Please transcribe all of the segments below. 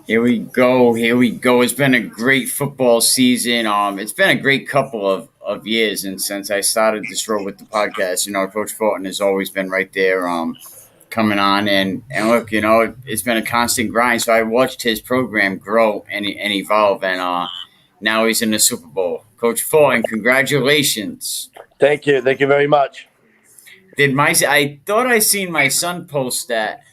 Here we go. Here we go. It's been a great football season. It's been a great couple of years, and since I started this road with the podcast, Coach Fortin has always been right there, coming on and look, it's been a constant grind. So I watched his program grow and evolve, and now he's in the Super Bowl. Coach Fortin, congratulations. Thank you. Thank you very much. I thought I seen my son post that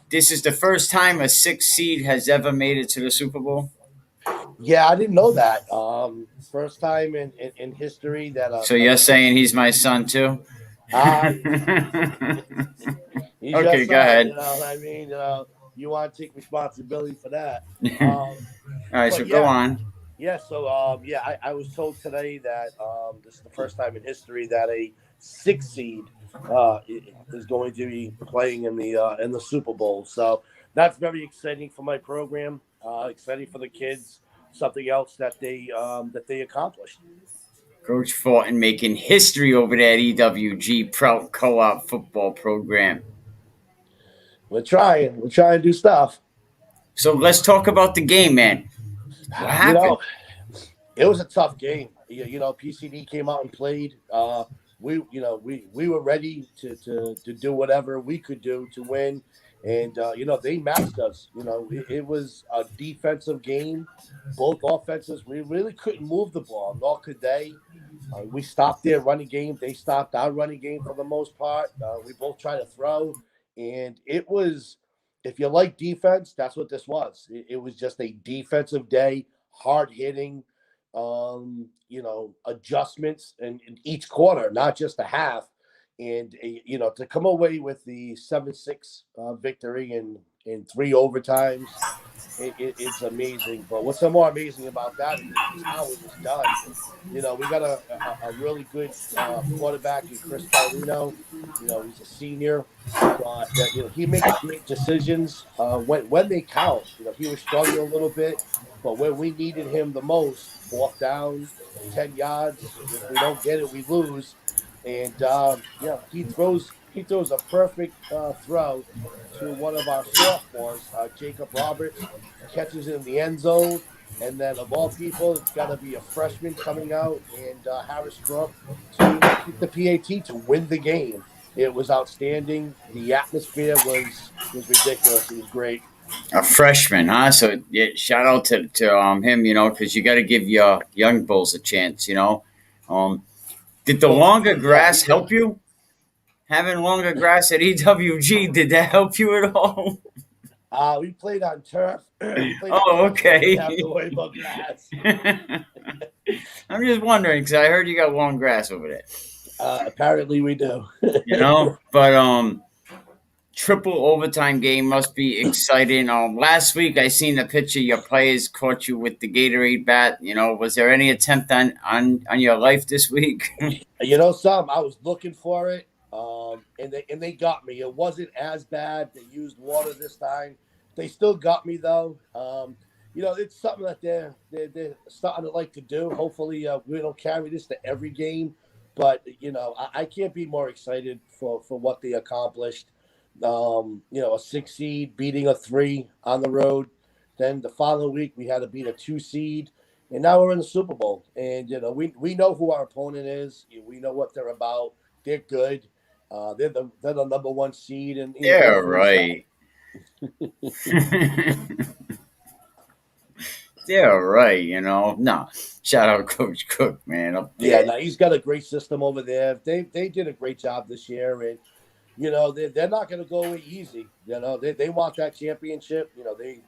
this is the first time a six seed has ever made it to the Super Bowl. Yeah, I didn't know that. First time in history that So you're saying he's my son too? uh, he's your Okay, go son. ahead. You know what I mean? You want to take responsibility for that. All right, so But go yeah, on. yeah. So I was told today that this is the first time in history that a six seed is going to be playing in the Super Bowl. So that's very exciting for my program. Exciting for the kids. Something else that they accomplished. Coach Fortin making history over there at EWG PROUT Co-op football program. We're trying. We're trying to do stuff. So let's talk about the game, man. What You happened? know, it was a tough game. PCD came out and played. We were ready to do whatever we could do to win, and they matched us. It was a defensive game. Both offenses, we really couldn't move the ball, nor could they. We stopped their running game. They stopped our running game for the most part. We both tried to throw, and it was. If you like defense, that's what this was. It was just a defensive day, hard hitting, adjustments in each quarter, not just a half. And to come away with the 7-6 victory in three overtimes, it's amazing. But what's so more amazing about that is how it was done. We got a really good quarterback in Chris Paulino. He's a senior, but he makes great decisions when they count. He was struggling a little bit, but when we needed him the most, fourth down, 10 yards. If we don't get it, we lose. And he throws a perfect throw to one of our sophomores, Jacob Roberts, catches it in the end zone. And then, of all people, it's got to be a freshman coming out and Harris Crump to kick the PAT to win the game. It was outstanding. The atmosphere was ridiculous. It was great. A freshman, huh? So yeah, shout out to him, because you got to give your young bulls a chance. Um, did the Well, longer yeah, grass help you? Having longer grass at EWG, did that help you at all? we played on turf. We played on Oh, turf, so we didn't okay. have to worry about grass. I'm just wondering because I heard you got long grass over there. Apparently, we do. But triple overtime game must be exciting. Last week I seen the picture your players caught you with the Gatorade bat. Was there any attempt on your life this week? Some I was looking for it, and they got me. It wasn't as bad. They used water this time. They still got me though. It's something that they're starting to like to do. Hopefully, we don't carry this to every game, but I can't be more excited for what they accomplished. A six seed beating a three on the road. Then the following week we had to beat a two seed, and now we're in the Super Bowl. And we know who our opponent is. We know what they're about. They're good. They're the number one seed in the Yeah, NFC South. right. Yeah, right. No. Shout out Coach Cook, man, up Yeah, there. now he's got a great system over there. They did a great job this year, and they're not going to go away easy. They want that championship.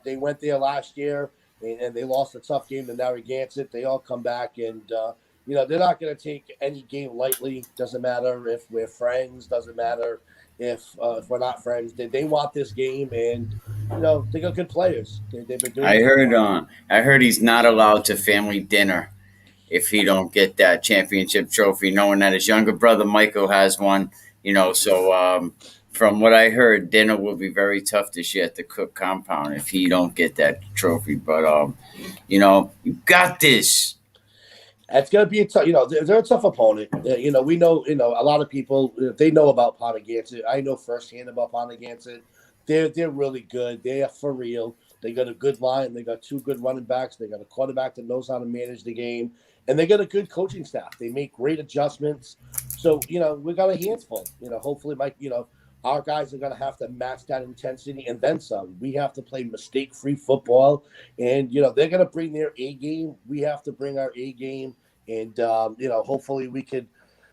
They went there last year and they lost a tough game to Narragansett. They all come back and they're not going to take any game lightly. Doesn't matter if we're friends. Doesn't matter if we're not friends. They want this game, and they got good players. They've been doing I it for a heard while. I heard he's not allowed to family dinner if he don't get that championship trophy, knowing that his younger brother Michael has one. So from what I heard, dinner will be very tough this year at the Cook compound if he don't get that trophy. But you got this. It's going to be a tough. They're a tough opponent. We know. A lot of people they know about Ponagansett. I know firsthand about Ponagansett. they're really good. They are for real. They got a good line. They got two good running backs. They got a quarterback that knows how to manage the game, and they got a good coaching staff. They make great adjustments. So we got a handful. Hopefully, Mike. Our guys are going to have to match that intensity and then some. We have to play mistake-free football, and they're going to bring their A game. We have to bring our A game, and hopefully we could.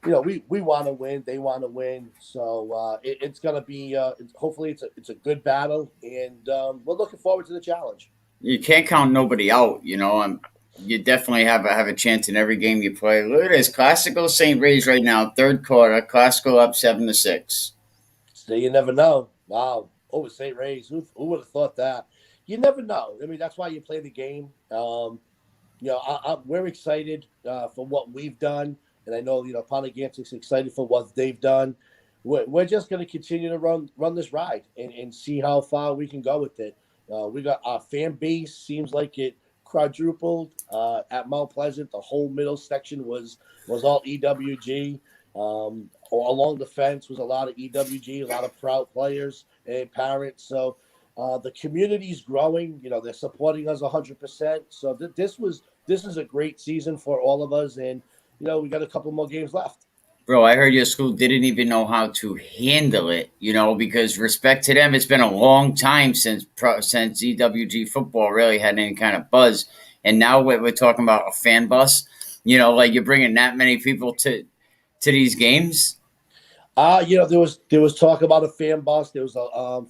We want to win. They want to win. So it's going to be. Hopefully, it's a good battle, and we're looking forward to the challenge. You can't count nobody out. You definitely have a chance in every game you play. Look at this, Classical St. Ray's right now, third quarter. Classical up 7-6. So you never know. Wow. Oh, St. Ray's. Who would have thought that? You never know. I mean, that's why you play the game. We're excited for what we've done. And I know, Pontigantic's excited for what they've done. We're just going to continue to run this ride and see how far we can go with it. We got our fan base seems like it quadrupled at Mount Pleasant. The whole middle section was all EWG. Along the fence was a lot of EWG, a lot of PROUT players and parents. So the community's growing. They're supporting us 100%. So this is a great season for all of us, and we got a couple more games left. Bro, I heard your school didn't even know how to handle it, because respect to them, it's been a long time since EWG football really had any kind of buzz. And now we're talking about a fan bus, like you're bringing that many people to these games. There was talk about a fan bus. There was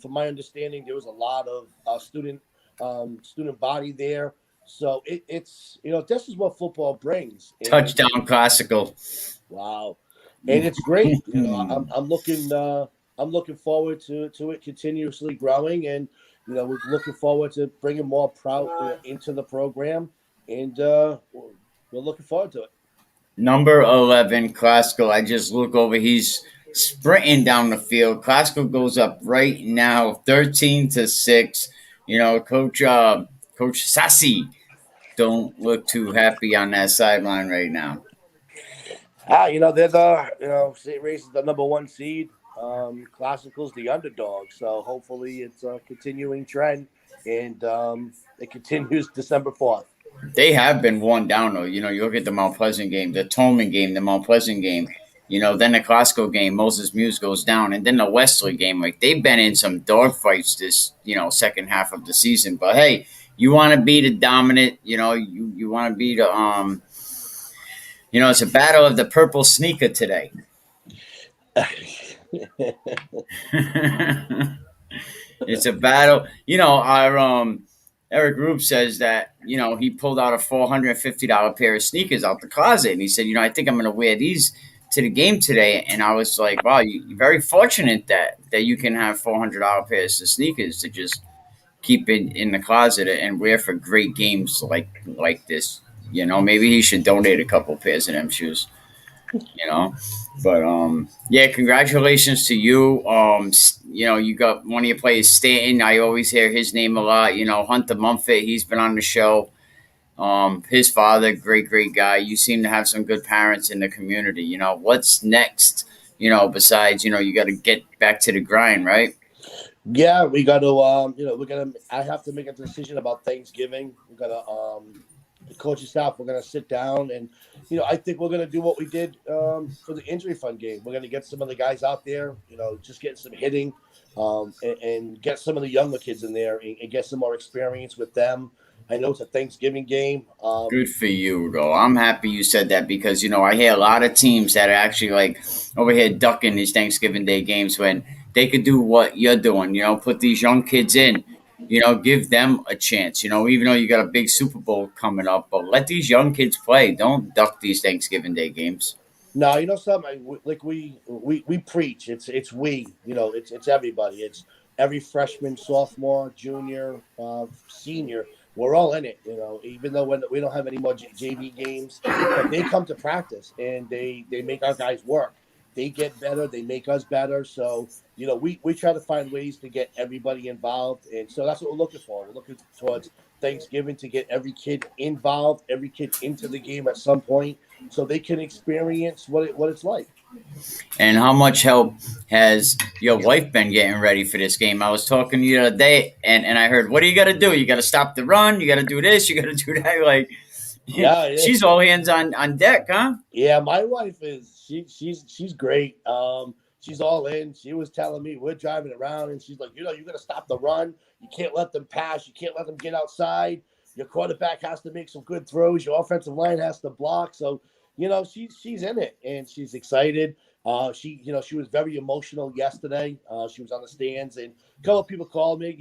from my understanding, there was a lot of student body there. So it's this is what football brings. And, Touchdown Classical. Wow, and it's great. I'm looking forward to it continuously growing, and we're looking forward to bringing more PROUT into the program, and we're looking forward to it. Number 11, Classical. I just look over. He's sprinting down the field. Classical goes up right now, 13-6. Coach Sassy don't look too happy on that sideline right now. They're St. Ray's is the number 1 seed. Classical's the underdog. So hopefully it's a continuing trend, and it continues December 4th. They have been worn down, though. You look at the Mount Pleasant game, the Tolman game, the Mount Pleasant game. Then the Classical game, Moses Muse goes down, and then the Wesley game. Like, they've been in some dogfights this, second half of the season. But hey, you want to be the dominant. You want to be the it's a battle of the purple sneaker today. It's a battle. Our Eric Rube says that, he pulled out a $450 pair of sneakers out the closet. And he said, I think I'm going to wear these to the game today. And I was like, wow, you're very fortunate that you can have $400 pairs of sneakers to just keep in the closet and wear for great games like this. Maybe he should donate a couple pairs of them shoes. But yeah, congratulations to you. You got one of your players, Stanton. I always hear his name a lot. Hunter Mumford, he's been on the show. His father, great guy. You seem to have some good parents in the community. What's next? Besides, you got to get back to the grind, right? Yeah, we got to. I have to make a decision about Thanksgiving. We got to. The coaching staff, we're going to sit down and, I think we're going to do what we did for the injury fund game. We're going to get some of the guys out there, just get some hitting and get some of the younger kids in there and get some more experience with them. I know it's a Thanksgiving game. Good for you, though. I'm happy you said that because, I hear a lot of teams that are actually over here ducking these Thanksgiving Day games when they could do what you're doing, put these young kids in. Give them a chance, even though you got a big Super Bowl coming up, but let these young kids play. Don't duck these Thanksgiving Day games. No, something like we preach. It's it's everybody. It's every freshman, sophomore, junior, senior. We're all in it, even though we don't have any more JV games, but they come to practice and they make our guys work. They get better. They make us better. So, we try to find ways to get everybody involved. And so that's what we're looking for. We're looking towards Thanksgiving to get every kid involved, every kid into the game at some point so they can experience what it's like. And how much help has your wife been getting ready for this game? I was talking to you the other day, and I heard, what do you got to do? You got to stop the run. You got to do this. You got to do that. Like, Yeah, yeah. she's all hands on deck, huh? Yeah, my wife is she's great. She's all in. She was telling me we're driving around, and she's like, you got to stop the run. You can't let them pass. You can't let them get outside. Your quarterback has to make some good throws. Your offensive line has to block. So she's in it, and she's excited. She was very emotional yesterday. She was on the stands, and a couple of people called me,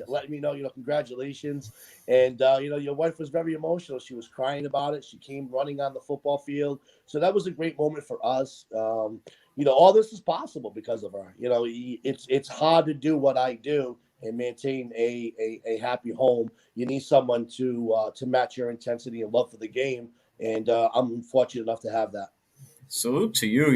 letting me know, congratulations. And your wife was very emotional. She was crying about it. She came running on the football field. So that was a great moment for us. All this is possible because of her. It's hard to do what I do and maintain a happy home. You need someone to match your intensity and love for the game. And I'm fortunate enough to have that. Salute to you.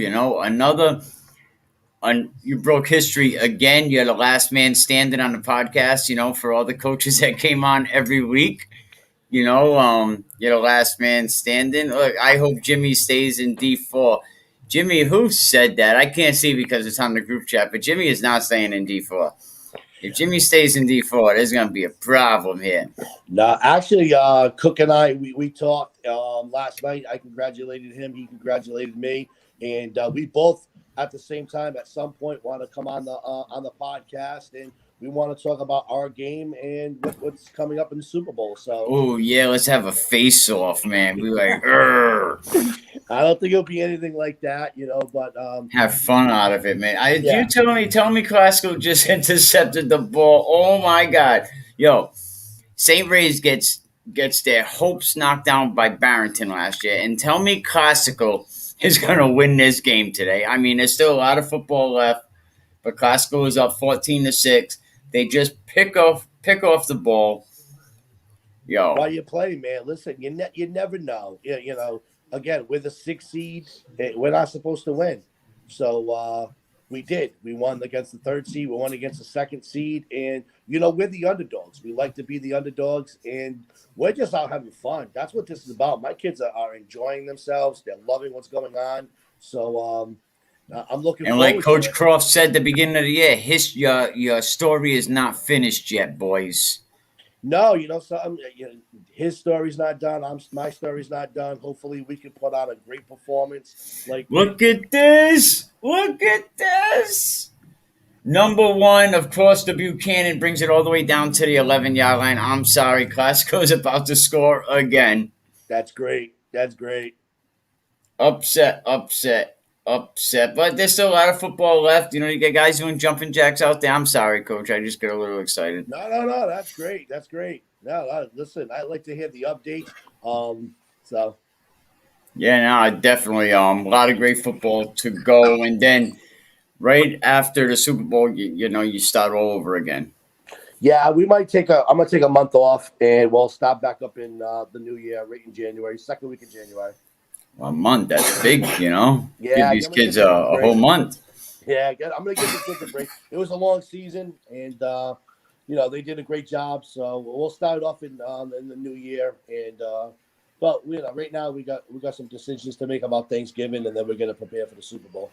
You broke history again. You're the last man standing on the podcast. For all the coaches that came on every week. You're the last man standing. Look, I hope Jimmy stays in D4. Jimmy, who said that? I can't see because it's on the group chat, but Jimmy is not staying in D4. If Jimmy stays in D4, there's going to be a problem here. No, actually, Cook and I, we talked last night. I congratulated him. He congratulated me. And we both, at the same time, at some point, want to come on the podcast. And we want to talk about our game and what's coming up in the Super Bowl. So, oh, yeah, let's have a face-off, man. Be like, "Urgh." I don't think it'll be anything like that, but Have fun out of it, man. Yeah. You tell me Classical just intercepted the ball. Oh, my God. Yo, St. Ray's gets their hopes knocked down by Barrington last year, and tell me Classical is going to win this game today. I mean, there's still a lot of football left, but Classical is up 14-6. They just pick off the ball. Yo, While you play, man, listen, you never know. Again, we're the 6th seed. We're not supposed to win. So we did. We won against the 3rd seed. We won against the 2nd seed. And, we're the underdogs. We like to be the underdogs. And we're just out having fun. That's what this is about. My kids are enjoying themselves. They're loving what's going on. So I'm looking and forward like Coach to it. Croft said at the beginning of the year, your story is not finished yet, boys. No, his story's not done. My story's not done. Hopefully, we can put on a great performance. Look at this! Look at this! Number one, of course, the Buchanan brings it all the way down to the 11-yard line. I'm sorry, Classico is about to score again. That's great. That's great. Upset. But there's still a lot of football left. You get guys doing jumping jacks out there. I'm sorry, Coach. I just get a little excited. No. That's great. That's great. No, listen, I like to hear the updates. So. Yeah, no, definitely. A lot of great football to go, and then right after the Super Bowl, you start all over again. Yeah, we might I'm gonna take a month off, and we'll start back up in the new year, right in January, 2nd week of January. A month, that's big, Yeah, give these kids a whole month. Yeah, I'm going to give the kids a break. It was a long season, and, they did a great job. So we'll start off in the new year. And but, right now we got some decisions to make about Thanksgiving, and then we're going to prepare for the Super Bowl.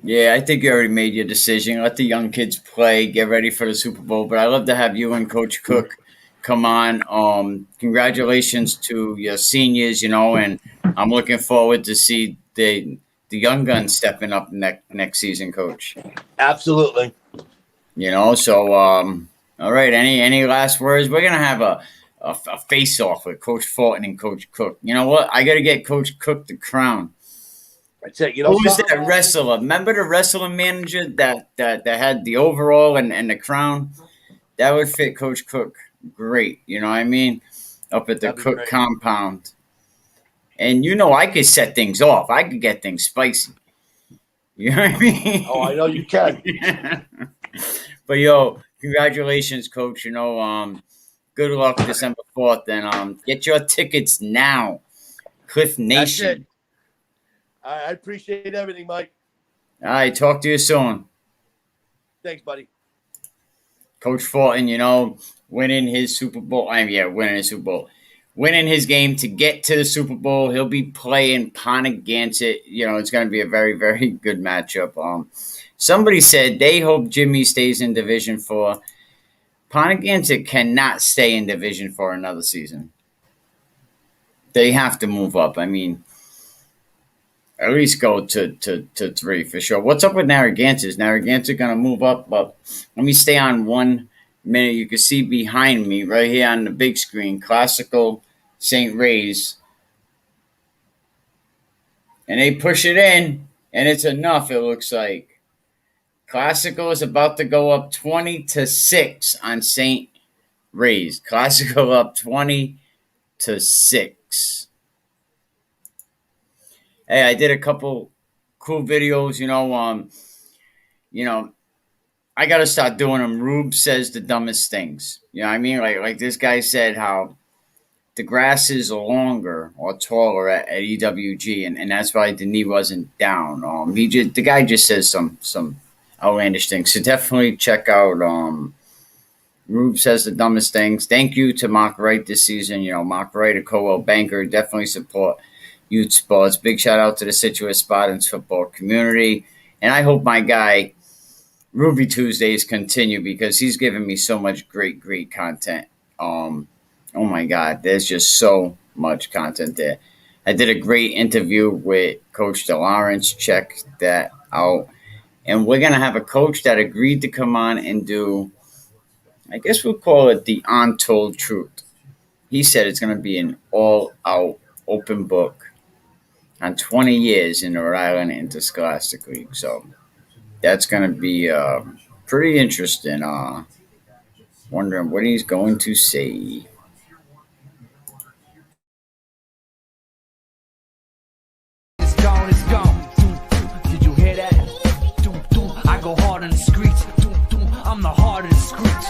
Yeah, I think you already made your decision. Let the young kids play, get ready for the Super Bowl. But I love to have you and Coach Cook come on. Congratulations to your seniors, and I'm looking forward to see the young guns stepping up next season, Coach. Absolutely. So all right. Any last words? We're gonna have a face off with Coach Fulton and Coach Cook. You know what? I got to get Coach Cook the crown. That's it. Who was that wrestler? Remember the wrestling manager that had the overall and the crown? That would fit Coach Cook great. You know what I mean? Up at the Cook compound. And I could set things off. I could get things spicy. You know what I mean? Oh, I know you can. But congratulations, Coach. Good luck December 4th, and get your tickets now. Cliff Nation. That's it. I appreciate everything, Mike. All right, talk to you soon. Thanks, buddy. Coach Fulton, winning his Super Bowl. Winning his Super Bowl. winning his game to get to the Super Bowl. He'll be playing Ponagansett. It's going to be a very, very good matchup. Somebody said they hope Jimmy stays in Division 4. Ponagansett cannot stay in Division 4 another season. They have to move up. I mean, at least go to 3 for sure. What's up with Narragansett? Is Narragansett going to move up? But let me stay on 1 minute. You can see behind me right here on the big screen, Classical St. Ray's. And they push it in, and it's enough, it looks like. Classical is about to go up 20-6 on St. Ray's. Classical up 20-6. Hey, I did a couple cool videos, I got to start doing them. Rube says the dumbest things. You know what I mean? Like this guy said how the grass is longer or taller at EWG, and that's why the knee wasn't down. The guy just says some outlandish things. So definitely check out Rube says the dumbest things. Thank you to Mark Wright this season. Mark Wright, a Coldwell banker, definitely support youth sports. Big shout out to the Scituate Spartans football community. And I hope my guy Ruby Tuesdays continue because he's given me so much great content. Oh my God, there's just so much content there. I did a great interview with Coach DeLawrence. Check that out. And we're going to have a coach that agreed to come on and do, I guess we'll call it the untold truth. He said it's going to be an all-out open book on 20 years in the Rhode Island Interscholastic League. So that's going to be pretty interesting. Wondering what he's going to say. It's gone. Did you hear that? I go hard in the streets. I'm the heart of the streets.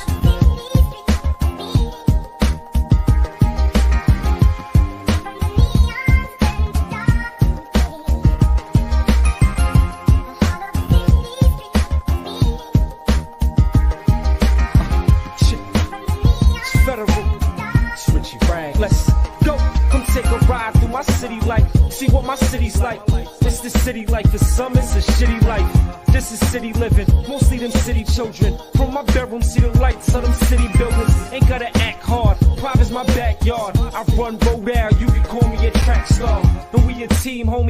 Let's go, come take a ride through my city life. See what my city's like. It's the city life, for some it's a shitty life. This is city living, mostly them city children. From my bedroom, see the lights of them city buildings. Ain't gotta act hard, private's my backyard. I run road out, you can call me a track star. And we a team, homie.